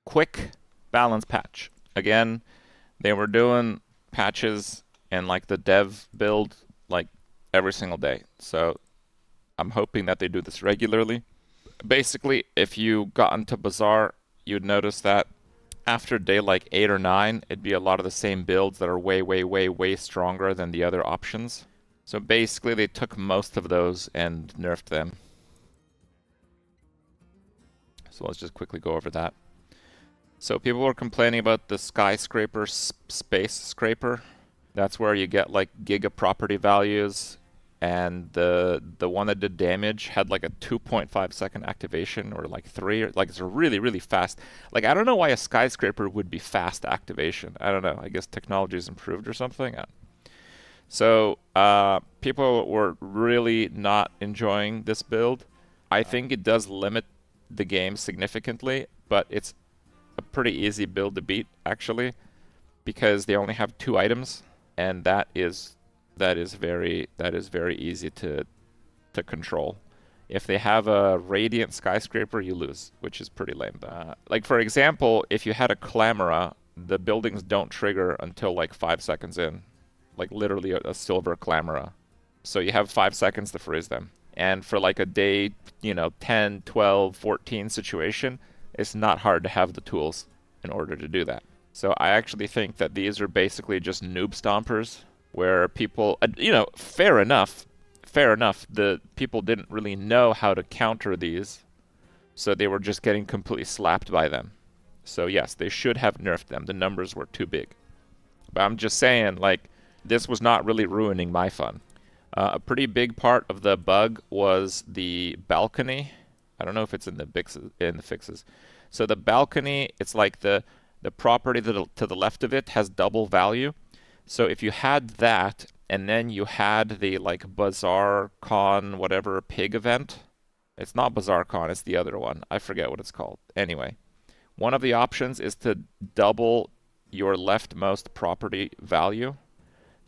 quick balance patch. Again, they were doing patches in like the dev build like every single day. So I'm hoping that they do this regularly. Basically, if you got into Bazaar, you'd notice that after day like 8 or 9, it'd be a lot of the same builds that are way, way, way, way stronger than the other options. So basically, they took most of those and nerfed them. So let's just quickly go over that. So people were complaining about the Skyscraper space scraper. That's where you get like giga property values, and the one that did damage had like a 2.5 second activation, or like 3, or like it's a really, really fast. Like I don't know why a skyscraper would be fast activation. I don't know. I guess technology's improved or something. So people were really not enjoying this build. I think it does limit the game significantly, but it's a pretty easy build to beat actually, because they only have 2 items, and that is very easy to control. If they have a radiant skyscraper, you lose, which is pretty lame. Like for example, if you had a Clamora, the buildings don't trigger until like 5 seconds in, like literally a silver Clamora. So you have 5 seconds to freeze them. And for like a day, 10, 12, 14 situation, it's not hard to have the tools in order to do that. So I actually think that these are basically just noob stompers, where people, fair enough, the people didn't really know how to counter these, so they were just getting completely slapped by them. So yes, they should have nerfed them. The numbers were too big. But I'm just saying, like, this was not really ruining my fun. A pretty big part of the bug was the balcony. I don't know if it's in the fixes. So the balcony, it's like the property to the left of it has double value. So if you had that, and then you had the like Bazaar Con whatever pig event, it's not Bazaar Con, it's the other one. I forget what it's called. Anyway, one of the options is to double your leftmost property value.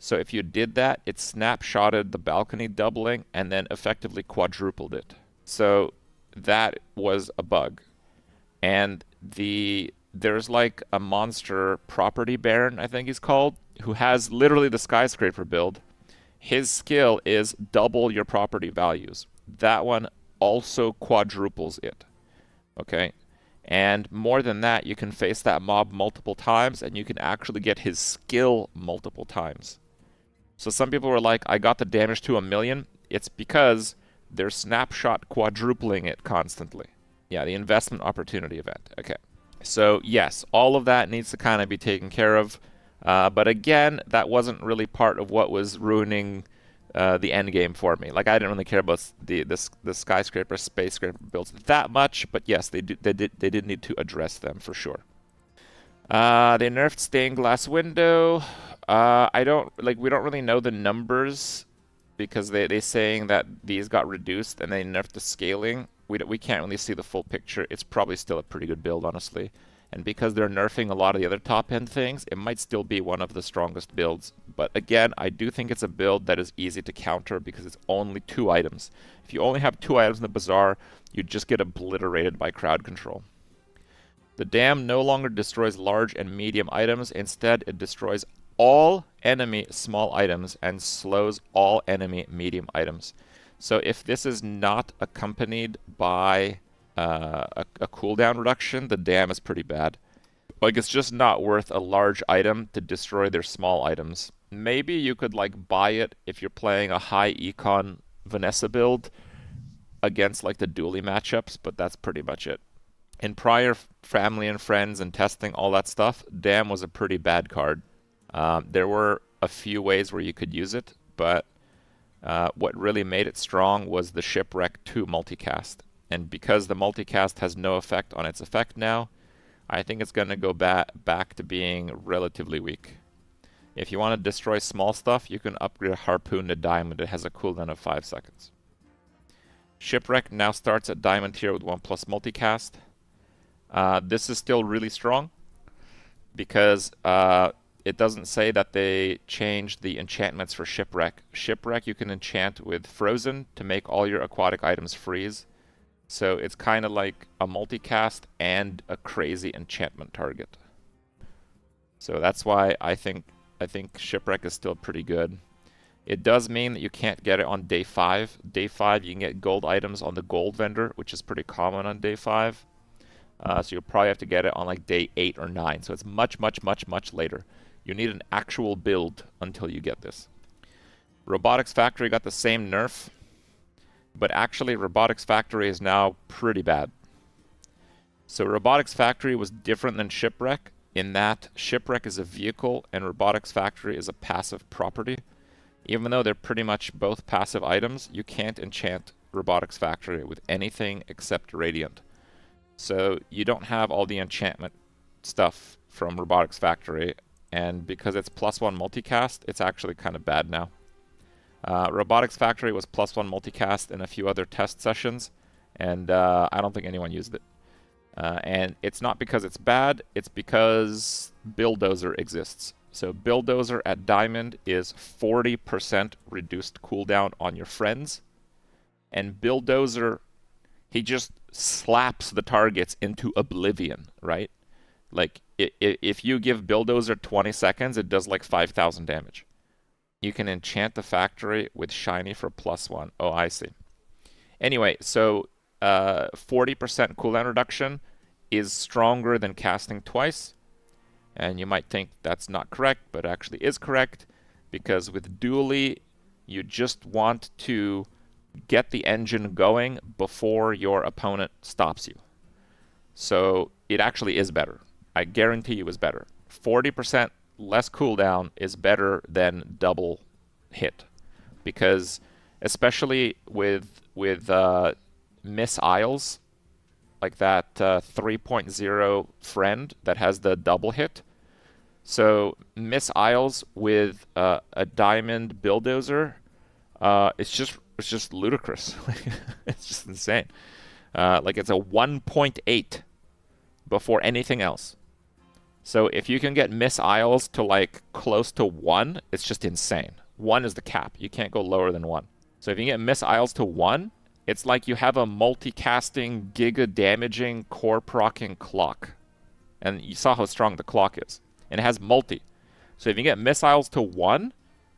So if you did that, it snapshotted the balcony doubling and then effectively quadrupled it. So that was a bug. And there's like a monster property baron, I think he's called, who has literally the skyscraper build. His skill is double your property values. That one also quadruples it. Okay? And more than that, you can face that mob multiple times, and you can actually get his skill multiple times. So some people were like, I got the damage to 1,000,000. It's because they're snapshot quadrupling it constantly. Yeah, the investment opportunity event. Okay. So yes, all of that needs to kind of be taken care of. But again, that wasn't really part of what was ruining the end game for me. Like I didn't really care about the skyscraper, space scraper builds that much. But yes, they did need to address them for sure. They nerfed stained glass window. We don't really know the numbers, because they saying that these got reduced and they nerfed the scaling. We can't really see the full picture. It's probably still a pretty good build, honestly. And because they're nerfing a lot of the other top-end things, it might still be one of the strongest builds. But again, I do think it's a build that is easy to counter because it's only 2 items. If you only have 2 items in the Bazaar, you just get obliterated by crowd control. The dam no longer destroys large and medium items. Instead, it destroys all enemy small items and slows all enemy medium items. So if this is not accompanied by a cooldown reduction, the dam is pretty bad. Like, it's just not worth a large item to destroy their small items. Maybe you could like buy it if you're playing a high econ Vanessa build against like the dually matchups, but that's pretty much it. In prior family and friends and testing, all that stuff, dam was a pretty bad card. There were a few ways where you could use it, but what really made it strong was the Shipwreck 2 multicast. And because the multicast has no effect on its effect now, I think it's going to go back to being relatively weak. If you want to destroy small stuff, you can upgrade Harpoon to Diamond. It has a cooldown of 5 seconds. Shipwreck now starts at Diamond tier with 1+ multicast. This is still really strong because it doesn't say that they changed the enchantments for Shipwreck. Shipwreck you can enchant with Frozen to make all your aquatic items freeze. So it's kind of like a multicast and a crazy enchantment target. So that's why I think Shipwreck is still pretty good. It does mean that you can't get it on day 5. Day 5, you can get gold items on the gold vendor, which is pretty common on day 5. So you'll probably have to get it on like day 8 or 9. So it's much, much, much, much later. You need an actual build until you get this. Robotics Factory got the same nerf, but actually Robotics Factory is now pretty bad. So Robotics Factory was different than Shipwreck in that Shipwreck is a vehicle and Robotics Factory is a passive property. Even though they're pretty much both passive items, you can't enchant Robotics Factory with anything except Radiant. So you don't have all the enchantment stuff from Robotics Factory, and because it's +1 multicast, it's actually kind of bad now. Robotics Factory was +1 multicast in a few other test sessions, and I don't think anyone used it. And it's not because it's bad, it's because Buildozer exists. So Buildozer at Diamond is 40% reduced cooldown on your friends. And Buildozer, he just slaps the targets into oblivion, right? Like, if you give Buildozer 20 seconds, it does like 5,000 damage. You can enchant the factory with Shiny for +1. Oh, I see. Anyway, so 40% cooldown reduction is stronger than casting twice. And you might think that's not correct, but it actually is correct, because with Dually, you just want to get the engine going before your opponent stops you. So it actually is better. I guarantee you it's better. 40% less cooldown is better than double hit, because especially with Miss Isles, like that 3.0 friend that has the double hit. So Miss Isles with a Diamond Buildozer, it's just ludicrous. It's just insane. Like it's a 1.8 before anything else. So if you can get Miss Isles to like close to 1, it's just insane. 1 is the cap. You can't go lower than 1. So if you get Miss Isles to 1, it's like you have a multicasting, giga-damaging, core-procking clock. And you saw how strong the clock is. And it has multi. So if you get missiles to 1,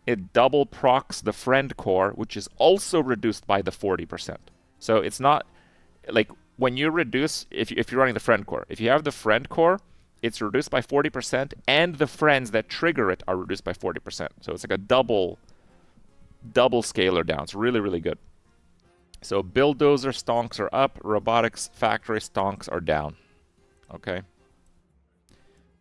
it double procs the friend core, which is also reduced by the 40%. So it's not like when you reduce, if you're running the friend core, if you have the friend core, it's reduced by 40%, and the friends that trigger it are reduced by 40%. So it's like a double scalar down. It's really, really good. So Buildozer stonks are up, Robotics Factory stonks are down. Okay.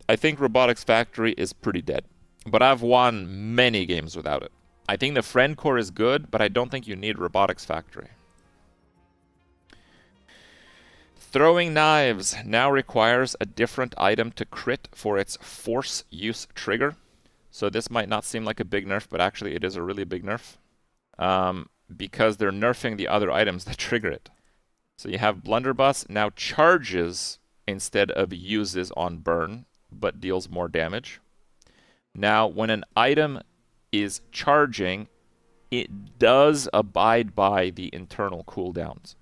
I think Robotics Factory is pretty dead, but I've won many games without it. I think the friend core is good, but I don't think you need Robotics Factory. Throwing knives now requires a different item to crit for its force use trigger. So this might not seem like a big nerf, but actually it is a really big nerf. Because they're nerfing the other items that trigger it. So you have blunderbuss now charges instead of uses on burn, but deals more damage. Now, when an item is charging, it does abide by the internal cooldowns.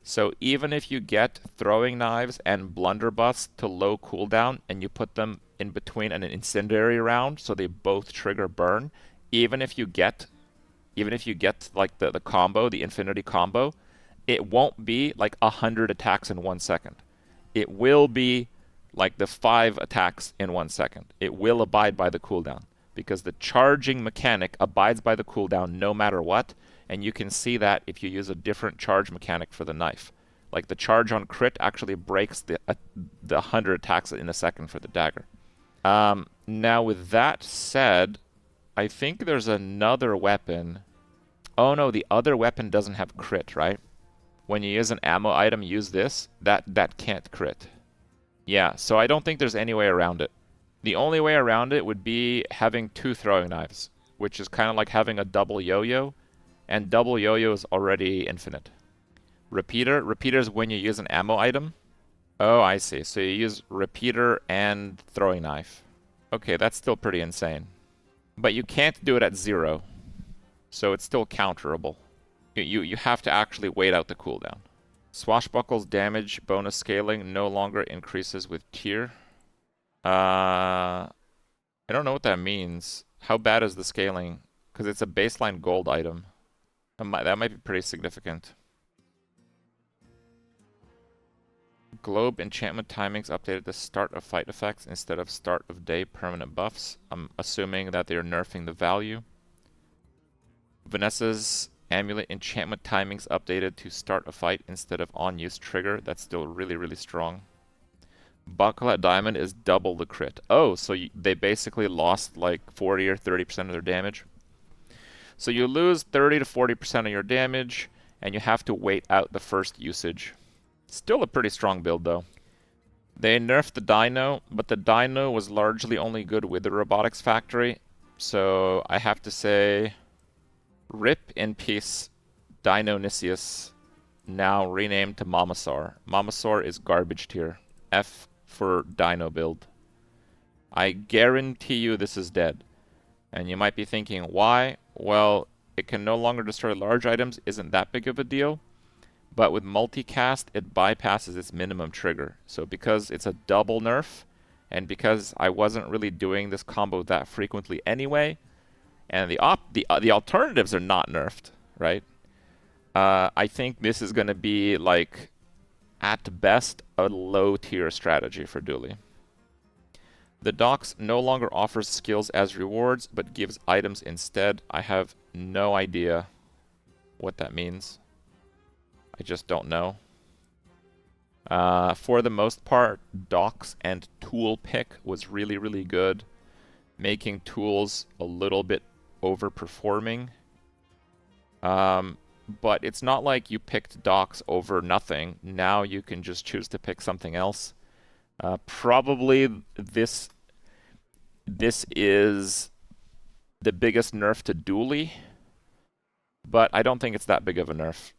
So even if you get throwing knives and blunderbuss to low cooldown and you put them in between an incendiary round so they both trigger burn, even if you get like the combo, the infinity combo, it won't be like 100 attacks in 1 second. It will be like the 5 attacks in 1 second. It will abide by the cooldown because the charging mechanic abides by the cooldown no matter what, and you can see that if you use a different charge mechanic for the knife. Like the charge on crit actually breaks the 100 attacks in a second for the dagger. Now with that said, I think there's another weapon. Oh no, the other weapon doesn't have crit, right? When you use an ammo item, use this. That can't crit. Yeah, so I don't think there's any way around it. The only way around it would be having 2 throwing knives, which is kind of like having a double yo-yo, and double yo-yo is already infinite. Repeater is when you use an ammo item. Oh, I see. So you use repeater and throwing knife. Okay, that's still pretty insane. But you can't do it at 0. So it's still counterable. You have to actually wait out the cooldown. Swashbuckle's damage bonus scaling no longer increases with tier. I don't know what that means. How bad is the scaling? Because it's a baseline gold item. That might be pretty significant. Globe enchantment timings updated the start of fight effects instead of start of day permanent buffs. I'm assuming that they're nerfing the value. Vanessa's amulet enchantment timings updated to start a fight instead of on-use trigger. That's still really, really strong. Buckle at Diamond is double the crit. Oh, so they basically lost like 40 or 30% of their damage. So you lose 30 to 40% of your damage, and you have to wait out the first usage. Still a pretty strong build, though. They nerfed the Dino, but the Dino was largely only good with the Robotics factory. So I have to say, rip in peace, Dino-nicious, now renamed to Momma-saur. Momma-saur is garbage tier. F for Dino build. I guarantee you this is dead. And you might be thinking, why? Well, it can no longer destroy large items, isn't that big of a deal. But with multicast, it bypasses its minimum trigger. So because it's a double nerf, and because I wasn't really doing this combo that frequently anyway, and the alternatives are not nerfed, right? I think this is going to be like, at best, a low tier strategy for Dooley. The Docks no longer offers skills as rewards, but gives items instead. I have no idea what that means. I just don't know. For the most part, Docks and Tool Pick was really, really good, making tools a little bit overperforming. But it's not like you picked Docks over nothing. Now you can just choose to pick something else. Probably this is the biggest nerf to Dooley, but I don't think it's that big of a nerf.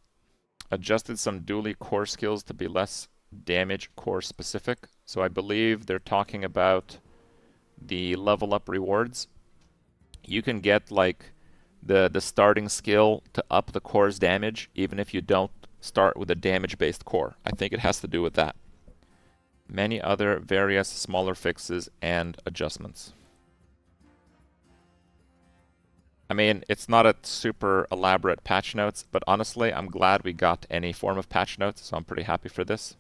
Adjusted some Dooley core skills to be less damage core specific. So I believe they're talking about the level up rewards. You can get like the starting skill to up the core's damage even if you don't start with a damage based core. I think it has to do with that. Many other various smaller fixes and adjustments. I mean, it's not a super elaborate patch notes, but honestly, I'm glad we got any form of patch notes, so I'm pretty happy for this.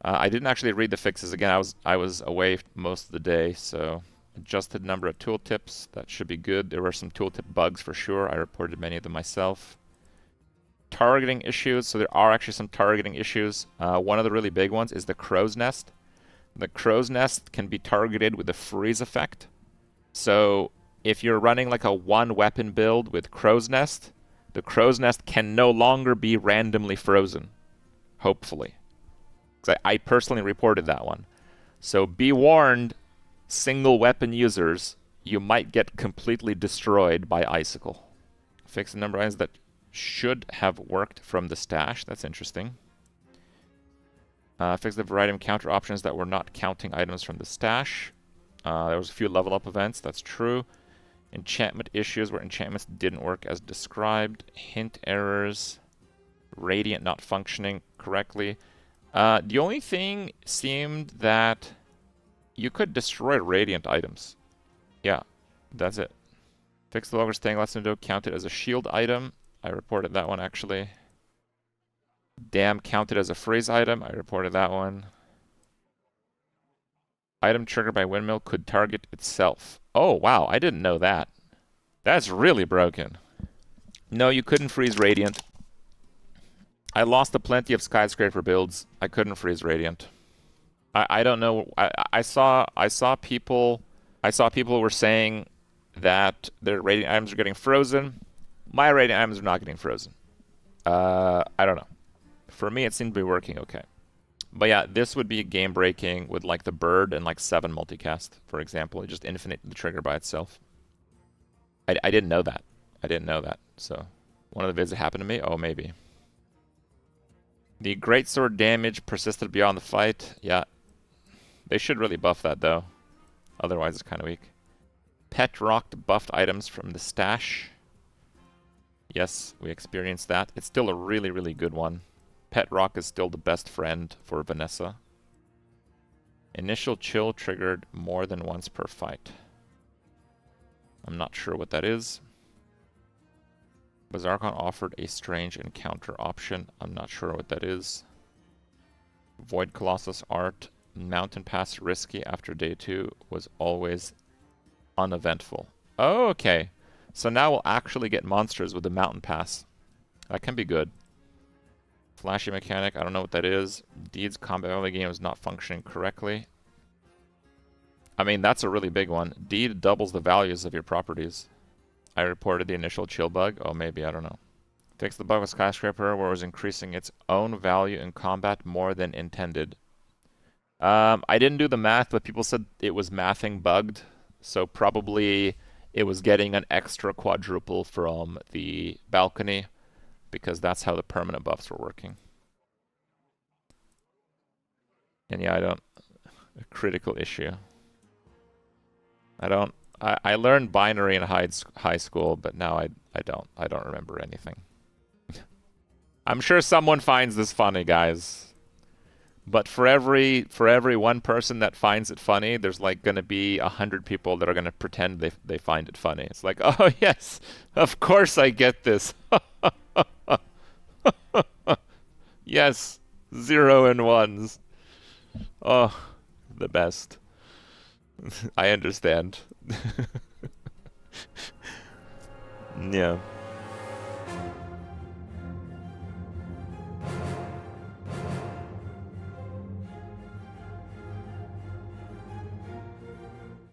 I didn't actually read the fixes again. I was away most of the day, so adjusted number of tooltips. That should be good. There were some tooltip bugs for sure. I reported many of them myself. Targeting issues. So there are actually some targeting issues. One of the really big ones is the crow's nest. The crow's nest can be targeted with a freeze effect. So if you're running like a one weapon build with crow's nest, the crow's nest can no longer be randomly frozen. Hopefully. Because I personally reported that one. So be warned, single weapon users, you might get completely destroyed by Icicle. Fix the number of items that should have worked from the stash. That's interesting. Fix the variety of counter options that were not counting items from the stash. There was a few level up events. That's true. Enchantment issues where enchantments didn't work as described. Hint errors. Radiant not functioning correctly. The only thing seemed that you could destroy radiant items. Yeah, that's it. Fix the longer staying less window counted as a shield item. I reported that one actually. Dam counted as a freeze item. I reported that one. Item triggered by windmill could target itself. Oh, wow. I didn't know that. That's really broken. No, you couldn't freeze Radiant. I lost a plenty of Skyscraper builds. I couldn't freeze Radiant. I don't know. I saw people were saying that their Radiant items are getting frozen. My Radiant items are not getting frozen. I don't know. For me, it seemed to be working okay. But yeah, this would be game breaking with like the bird and like 7 multicast, for example. It just infinite the trigger by itself. I didn't know that. I didn't know that. So one of the vids that happened to me? Oh, maybe. The greatsword damage persisted beyond the fight. Yeah. They should really buff that though. Otherwise it's kind of weak. Pet rocked buffed items from the stash. Yes, we experienced that. It's still a really, really good one. Pet Rock is still the best friend for Vanessa. Initial chill triggered more than once per fight. I'm not sure what that is. Bazaar offered a strange encounter option. I'm not sure what that is. Void Colossus art. Mountain Pass risky after day 2 was always uneventful. Oh, okay. So now we'll actually get monsters with the Mountain Pass. That can be good. Flashy mechanic, I don't know what that is. Deed's combat early game is not functioning correctly. I mean, that's a really big one. Deed doubles the values of your properties. I reported the initial chill bug. Oh, maybe, I don't know. Fix the bug with Skyscraper where it was increasing its own value in combat more than intended. I didn't do the math, but people said it was mathing bugged. So probably it was getting an extra quadruple from the balcony, because that's how the permanent buffs were working. And yeah, a critical issue. I learned binary in high school, but now I don't remember anything. I'm sure someone finds this funny, guys. But for every one person that finds it funny, there's like gonna be 100 people that are gonna pretend they find it funny. It's like, oh yes, of course I get this. Yes, 0 and 1s. Oh, the best. I understand. Yeah.